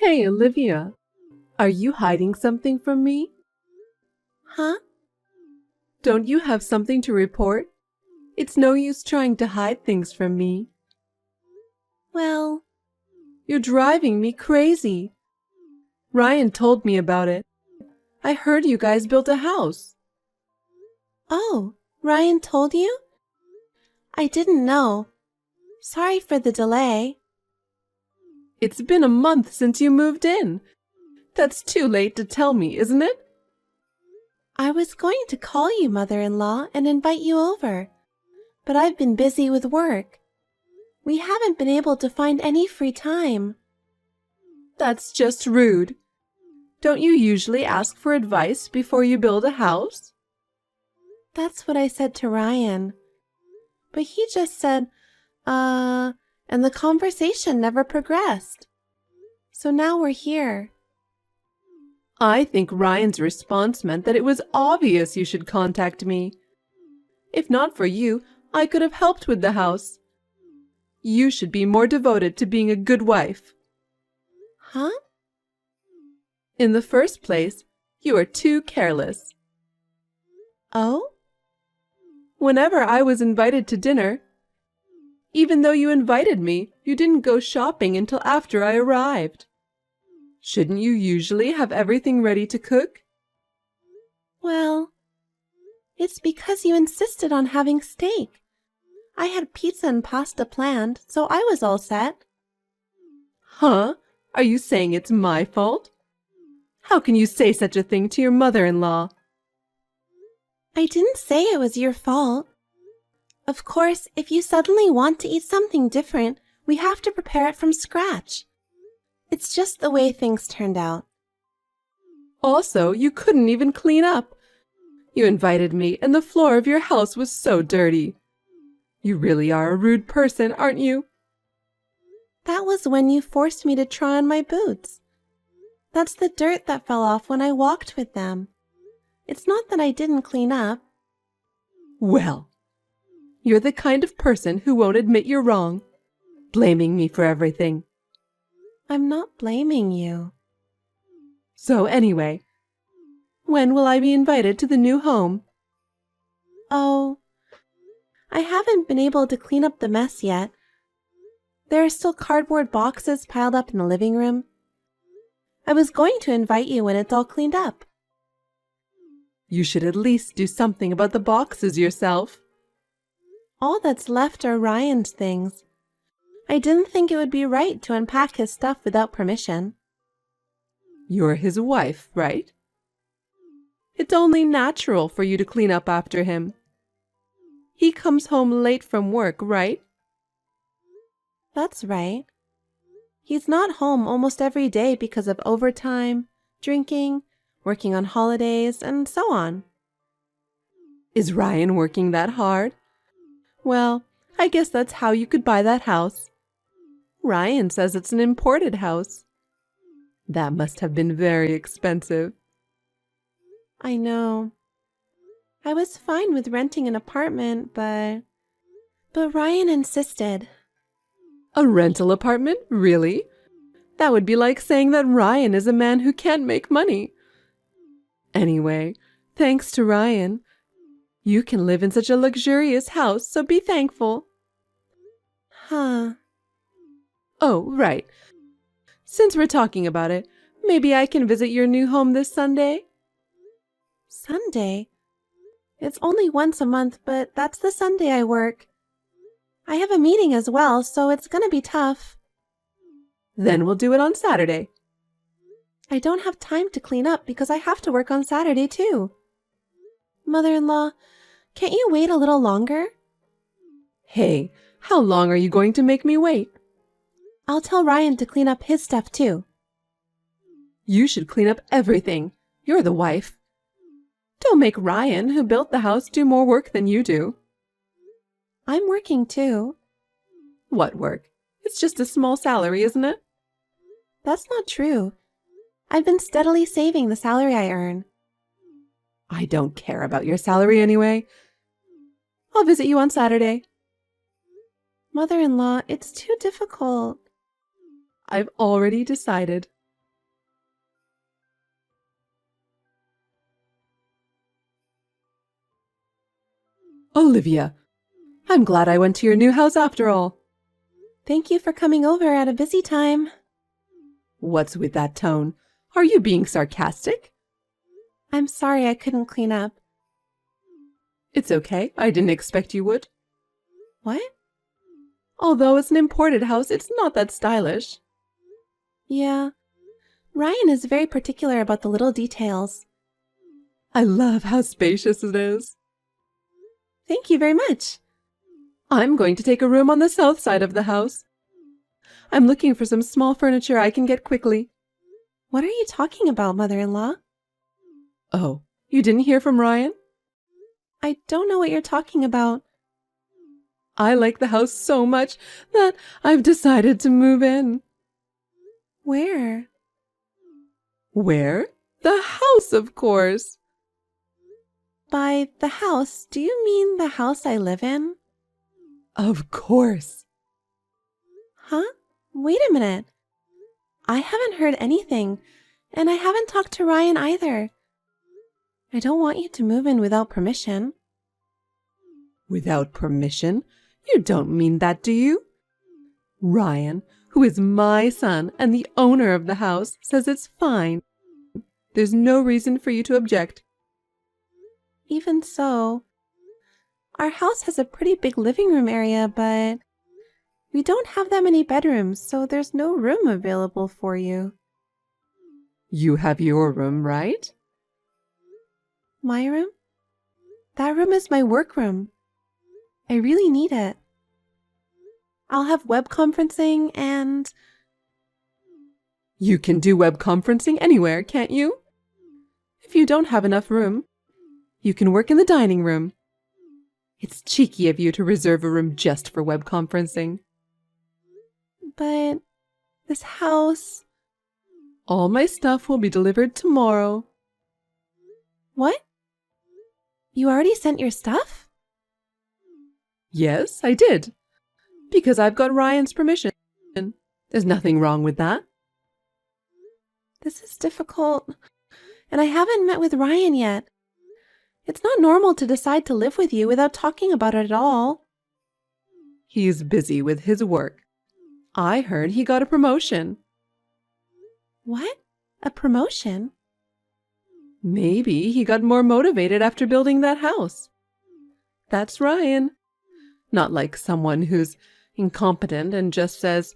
Hey, Olivia, are you hiding something from me? Huh? Don't you have something to report? It's no use trying to hide things from me. Well, You're driving me crazy. Ryan told me about it. I heard you guys built a house. oh, Ryan told you? I didn't know. Sorry for the delay. It's been a month since you moved in. That's too late to tell me, isn't it? I was going to call you, mother-in-law, and invite you over, but I've been busy with work. We haven't been able to find any free time. That's just rude. Don't you usually ask for advice before you build a house? That's what I said to Ryan. But he just said, and the conversation never progressed. So now we're here. I think Ryan's response meant that it was obvious you should contact me. If not for you, I could have helped with the house. You should be more devoted to being a good wife. Huh? In the first place, you are too careless. Oh? Whenever I was invited to dinner, even though you invited me, you didn't go shopping until after I arrived. Shouldn't you usually have everything ready to cook? Well, it's because you insisted on having steak. I had pizza and pasta planned, so I was all set. Huh? Are you saying it's my fault? How can you say such a thing to your mother-in-law? I didn't say it was your fault. Of course, if you suddenly want to eat something different, we have to prepare it from scratch. It's just the way things turned out. Also, you couldn't even clean up. You invited me, and the floor of your house was so dirty. You really are a rude person, aren't you? That was when you forced me to try on my boots. That's the dirt that fell off when I walked with them. It's not that I didn't clean up. Well, you're the kind of person who won't admit you're wrong, blaming me for everything. I'm not blaming you. So anyway, when will I be invited to the new home? Oh, I haven't been able to clean up the mess yet. There are still cardboard boxes piled up in the living room. I was going to invite you when it's all cleaned up. You should at least do something about the boxes yourself. All that's left are Ryan's things. I didn't think it would be right to unpack his stuff without permission. You're his wife, right? It's only natural for you to clean up after him. He comes home late from work, right? That's right. He's not home almost every day because of overtime, drinking, working on holidays, and so on. Is Ryan working that hard? Well, I guess that's how you could buy that house. Ryan says it's an imported house. That must have been very expensive. I know. I was fine with renting an apartment, but Ryan insisted. A rental apartment? Really? That would be like saying that Ryan is a man who can't make money. Anyway, thanks to Ryan, you can live in such a luxurious house, so be thankful. Huh. Oh, right. Since we're talking about it, maybe I can visit your new home this Sunday? Sunday? It's only once a month, but that's the Sunday I work. I have a meeting as well, so it's gonna be tough. Then we'll do it on Saturday. I don't have time to clean up because I have to work on Saturday too. Mother-in-law, can't you wait a little longer? Hey, how long are you going to make me wait? I'll tell Ryan to clean up his stuff too. You should clean up everything. You're the wife. Don't make Ryan, who built the house, do more work than you do. I'm working too. What work? It's just a small salary, isn't it? That's not true. I've been steadily saving the salary I earn. I don't care about your salary anyway. I'll visit you on Saturday. Mother-in-law, it's too difficult. I've already decided. Olivia, I'm glad I went to your new house after all. Thank you for coming over at a busy time. What's with that tone? Are you being sarcastic? I'm sorry I couldn't clean up. It's okay. I didn't expect you would. What? Although it's an imported house, it's not that stylish. Yeah. Ryan is very particular about the little details. I love how spacious it is. Thank you very much. I'm going to take a room on the south side of the house. I'm looking for some small furniture I can get quickly. What are you talking about, mother-in-law? Oh, you didn't hear from Ryan? I don't know what you're talking about. I like the house so much that I've decided to move in. Where? Where? The house, of course. By the house, do you mean the house I live in? Of course. Huh? Wait a minute. I haven't heard anything, and I haven't talked to Ryan either. I don't want you to move in without permission. Without permission? You don't mean that, do you? Ryan, who is my son and the owner of the house, says it's fine. There's no reason for you to object. Even so, our house has a pretty big living room area, but we don't have that many bedrooms, so there's no room available for you. You have your room, right? My room? That room is my workroom. I really need it. I'll have web conferencing and... You can do web conferencing anywhere, can't you? If you don't have enough room, you can work in the dining room. It's cheeky of you to reserve a room just for web conferencing. But this house... All my stuff will be delivered tomorrow. What? You already sent your stuff? Yes, I did. Because I've got Ryan's permission. There's nothing wrong with that. This is difficult, and I haven't met with Ryan yet. It's not normal to decide to live with you without talking about it at all. He's busy with his work. I heard he got a promotion. What? A promotion? Maybe he got more motivated after building that house. That's Ryan. Not like someone who's incompetent and just says,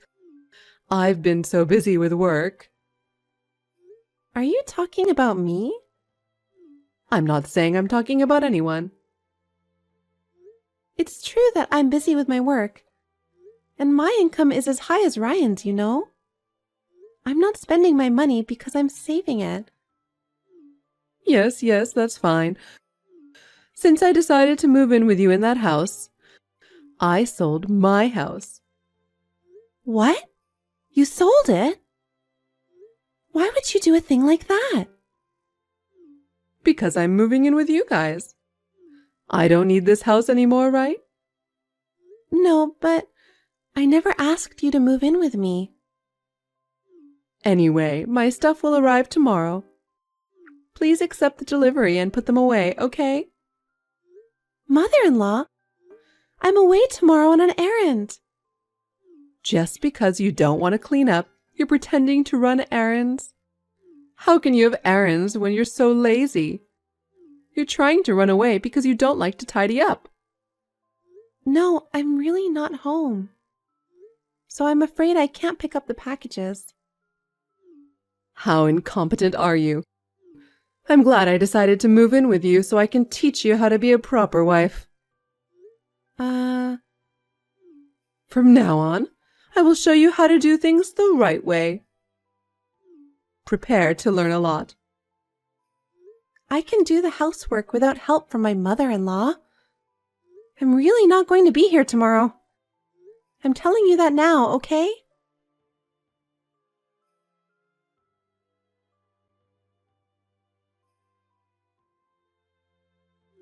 I've been so busy with work. Are you talking about me? I'm not saying I'm talking about anyone. It's true that I'm busy with my work, and my income is as high as Ryan's, you know? I'm not spending my money because I'm saving it. Yes, that's fine. Since I decided to move in with you in that house, I sold my house. What? You sold it? Why would you do a thing like that? Because I'm moving in with you guys. I don't need this house anymore, right? No, but I never asked you to move in with me. Anyway, my stuff will arrive tomorrow. Please accept the delivery and put them away, okay? Mother-in-law, I'm away tomorrow on an errand. Just because you don't want to clean up, you're pretending to run errands? How can you have errands when you're so lazy? You're trying to run away because you don't like to tidy up. No, I'm really not home. So I'm afraid I can't pick up the packages. How incompetent are you? I'm glad I decided to move in with you so I can teach you how to be a proper wife. From now on, I will show you how to do things the right way. Prepare to learn a lot. I can do the housework without help from my mother-in-law. I'm really not going to be here tomorrow. I'm telling you that now, okay?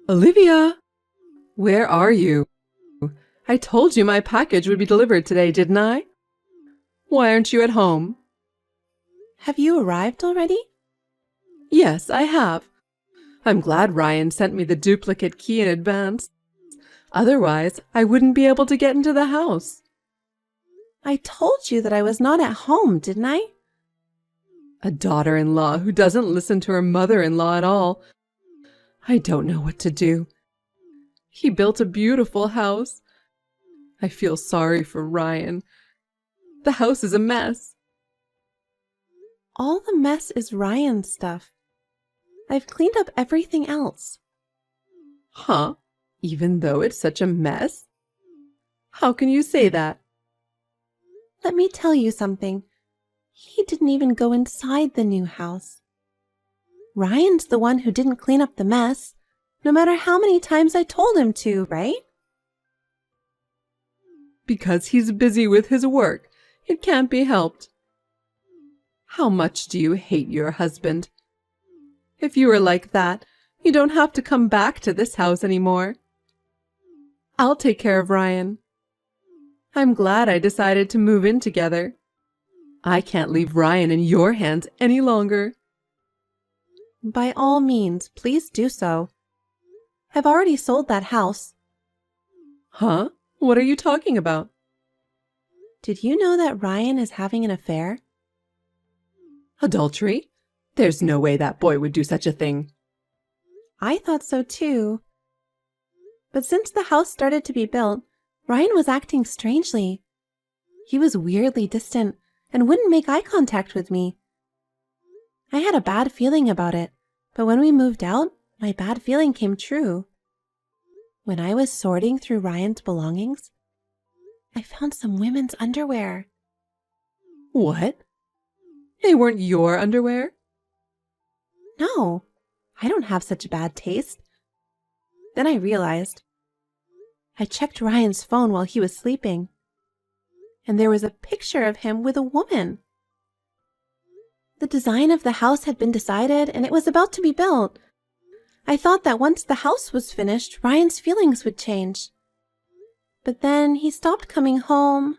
Olivia, where are you? I told you my package would be delivered today, didn't I? Why aren't you at home? Have you arrived already? Yes, I have. I'm glad Ryan sent me the duplicate key in advance. Otherwise, I wouldn't be able to get into the house. I told you that I was not at home, didn't I? A daughter-in-law who doesn't listen to her mother-in-law at all. I don't know what to do. He built a beautiful house. I feel sorry for Ryan. The house is a mess. All the mess is Ryan's stuff. I've cleaned up everything else. Huh? Even though it's such a mess? How can you say that? Let me tell you something. He didn't even go inside the new house. Ryan's the one who didn't clean up the mess, no matter how many times I told him to, right? Because he's busy with his work. It can't be helped. How much do you hate your husband? If you were like that, you don't have to come back to this house anymore. I'll take care of Ryan. I'm glad I decided to move in together. I can't leave Ryan in your hands any longer. By all means, please do so. I've already sold that house. Huh? What are you talking about? Did you know that Ryan is having an affair? Adultery? There's no way that boy would do such a thing. I thought so too. But since the house started to be built, Ryan was acting strangely. He was weirdly distant and wouldn't make eye contact with me. I had a bad feeling about it, but when we moved out, my bad feeling came true. When I was sorting through Ryan's belongings, I found some women's underwear. What? They weren't your underwear? No, I don't have such bad taste. Then I realized. I checked Ryan's phone while he was sleeping, and there was a picture of him with a woman. The design of the house had been decided, and it was about to be built. I thought that once the house was finished, Ryan's feelings would change. But then he stopped coming home.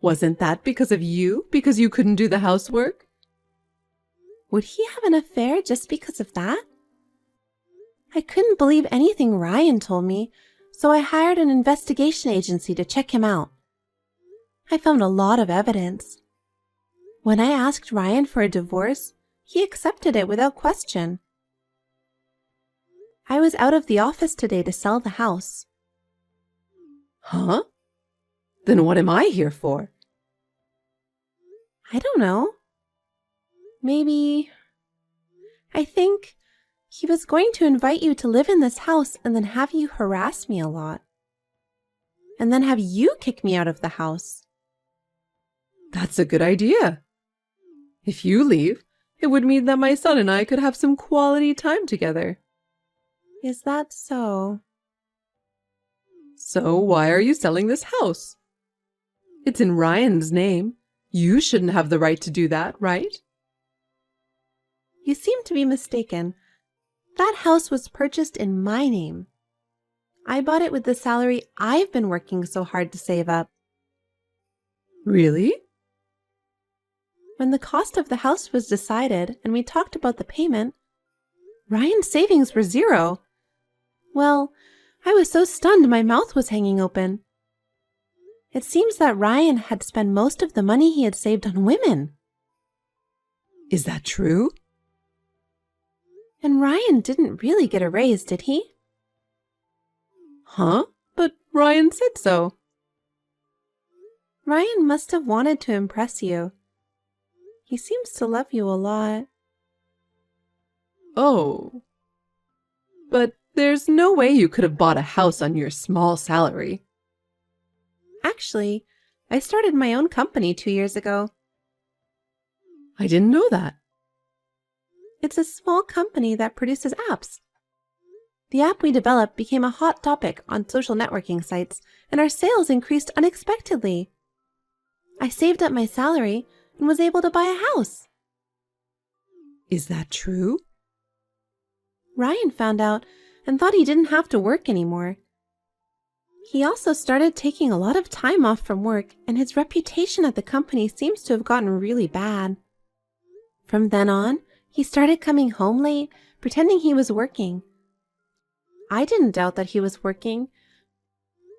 Wasn't that because of you? Because you couldn't do the housework? Would he have an affair just because of that? I couldn't believe anything Ryan told me, so I hired an investigation agency to check him out. I found a lot of evidence. When I asked Ryan for a divorce, he accepted it without question. I was out of the office today to sell the house. Huh? Then what am I here for? I don't know. Maybe... I think he was going to invite you to live in this house and then have you harass me a lot. And then have you kick me out of the house. That's a good idea. If you leave, it would mean that my son and I could have some quality time together. Is that so? So why are you selling this house? It's in Ryan's name. You shouldn't have the right to do that, right? You seem to be mistaken. That house was purchased in my name. I bought it with the salary I've been working so hard to save up. Really? When the cost of the house was decided and we talked about the payment, Ryan's savings were zero. Well, I was so stunned my mouth was hanging open. It seems that Ryan had spent most of the money he had saved on women. Is that true? And Ryan didn't really get a raise, did he? Huh? But Ryan said so. Ryan must have wanted to impress you. He seems to love you a lot. Oh. But there's no way you could have bought a house on your small salary. Actually, I started my own company 2 years ago. I didn't know that. It's a small company that produces apps. The app we developed became a hot topic on social networking sites, and our sales increased unexpectedly. I saved up my salary and was able to buy a house. Is that true? Ryan found out and thought he didn't have to work anymore. He also started taking a lot of time off from work, and his reputation at the company seems to have gotten really bad. From then on, he started coming home late, pretending he was working. I didn't doubt that he was working,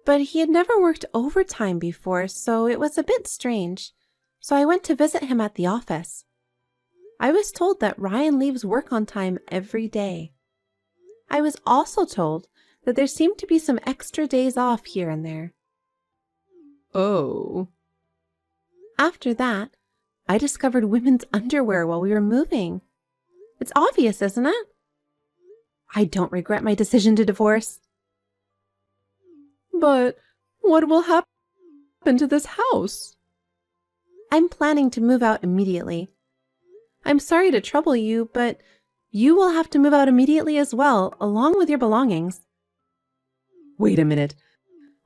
but he had never worked overtime before, so it was a bit strange. So I went to visit him at the office. I was told that Ryan leaves work on time every day. I was also told that there seemed to be some extra days off here and there. Oh. After that, I discovered women's underwear while we were moving. It's obvious, isn't it? I don't regret my decision to divorce. But what will happen to this house? I'm planning to move out immediately. I'm sorry to trouble you, but you will have to move out immediately as well, along with your belongings. Wait a minute.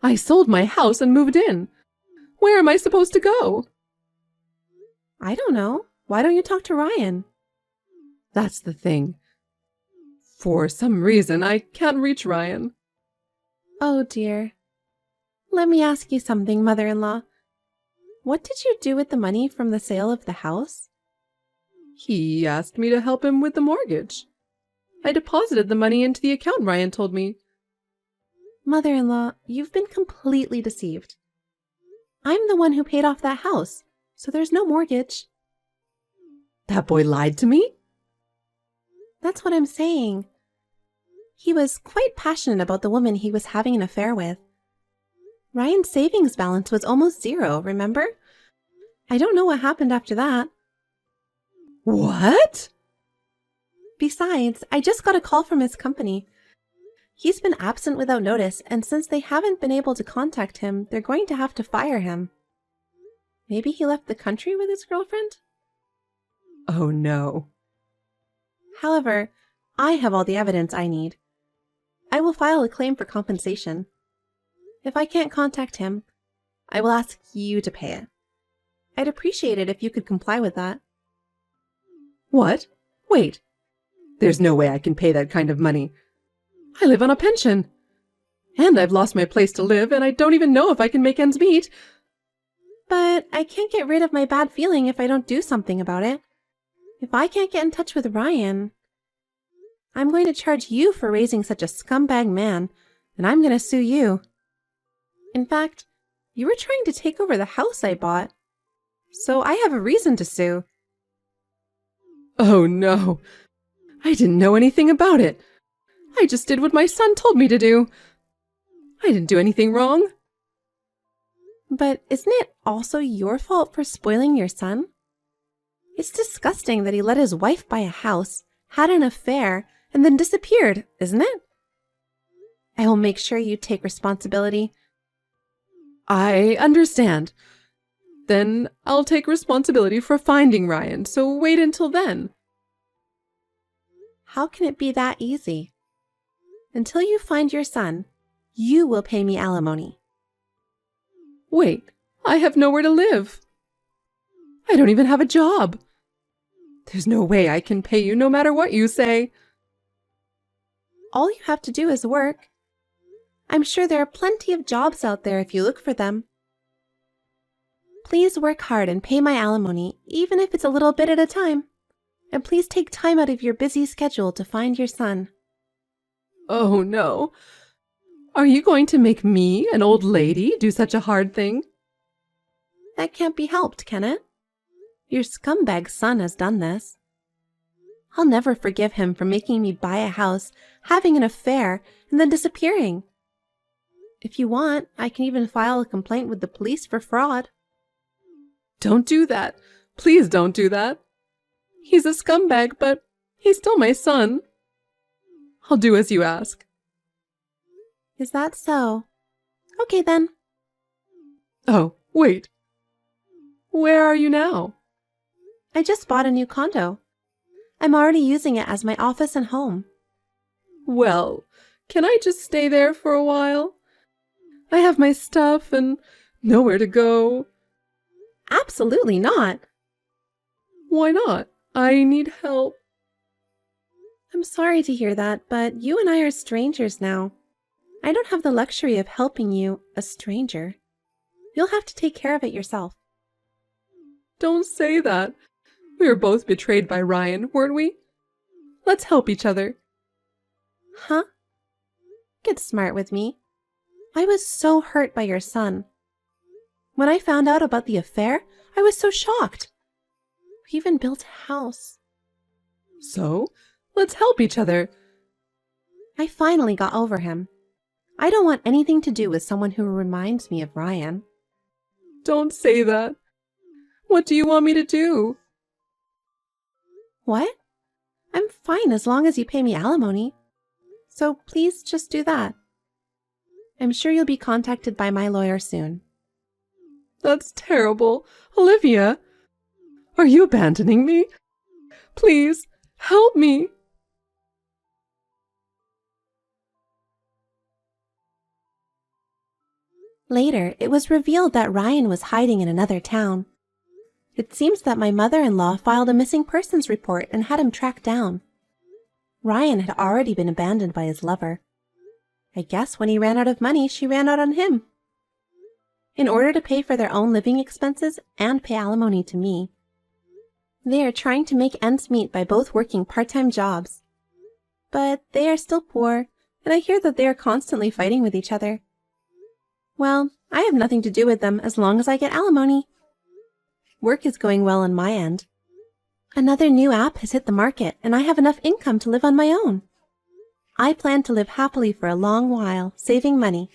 I sold my house and moved in. Where am I supposed to go? I don't know. Why don't you talk to Ryan? That's the thing. For some reason, I can't reach Ryan. Oh dear. Let me ask you something, mother-in-law. What did you do with the money from the sale of the house? He asked me to help him with the mortgage. I deposited the money into the account Ryan told me. Mother-in-law, you've been completely deceived. I'm the one who paid off that house, so there's no mortgage. That boy lied to me? That's what I'm saying. He was quite passionate about the woman he was having an affair with. Ryan's savings balance was almost zero, remember? I don't know what happened after that. What? Besides, I just got a call from his company. He's been absent without notice, and since they haven't been able to contact him, they're going to have to fire him. Maybe he left the country with his girlfriend? Oh no. However, I have all the evidence I need. I will file a claim for compensation. If I can't contact him, I will ask you to pay it. I'd appreciate it if you could comply with that. What? Wait. There's no way I can pay that kind of money. I live on a pension. And I've lost my place to live, and I don't even know if I can make ends meet. But I can't get rid of my bad feeling if I don't do something about it. If I can't get in touch with Ryan, I'm going to charge you for raising such a scumbag man, and I'm going to sue you. In fact, you were trying to take over the house I bought, so I have a reason to sue. Oh no. I didn't know anything about it. I just did what my son told me to do. I didn't do anything wrong. But isn't it also your fault for spoiling your son? It's disgusting that he let his wife buy a house, had an affair, and then disappeared, isn't it? I will make sure you take responsibility. I understand. Then I'll take responsibility for finding Ryan, so wait until then. How can it be that easy? Until you find your son, you will pay me alimony. Wait, I have nowhere to live. I don't even have a job. There's no way I can pay you no matter what you say. All you have to do is work. I'm sure there are plenty of jobs out there if you look for them. Please work hard and pay my alimony, even if it's a little bit at a time. And please take time out of your busy schedule to find your son. Oh no. Are you going to make me, an old lady, do such a hard thing? That can't be helped, can it? Your scumbag son has done this. I'll never forgive him for making me buy a house, having an affair, and then disappearing. If you want, I can even file a complaint with the police for fraud. Don't do that. Please don't do that. He's a scumbag, but he's still my son. I'll do as you ask. Is that so? Okay then. Oh, wait. Where are you now? I just bought a new condo. I'm already using it as my office and home. Well, can I just stay there for a while? I have my stuff and nowhere to go. Absolutely not. Why not? I need help. I'm sorry to hear that, but you and I are strangers now. I don't have the luxury of helping you, a stranger. You'll have to take care of it yourself. Don't say that. We were both betrayed by Ryan, weren't we? Let's help each other. Huh? Get smart with me. I was so hurt by your son. When I found out about the affair, I was so shocked. We even built a house. So, let's help each other. I finally got over him. I don't want anything to do with someone who reminds me of Ryan. Don't say that. What do you want me to do? What? I'm fine as long as you pay me alimony. So please just do that. I'm sure you'll be contacted by my lawyer soon. That's terrible. Olivia, are you abandoning me? Please, help me. Later, it was revealed that Ryan was hiding in another town. It seems that my mother-in-law filed a missing persons report and had him tracked down. Ryan had already been abandoned by his lover. I guess when he ran out of money, she ran out on him. In order to pay for their own living expenses and pay alimony to me, they are trying to make ends meet by both working part-time jobs. But they are still poor, and I hear that they are constantly fighting with each other. Well, I have nothing to do with them as long as I get alimony. Work is going well on my end. Another new app has hit the market, and I have enough income to live on my own. I plan to live happily for a long while, saving money,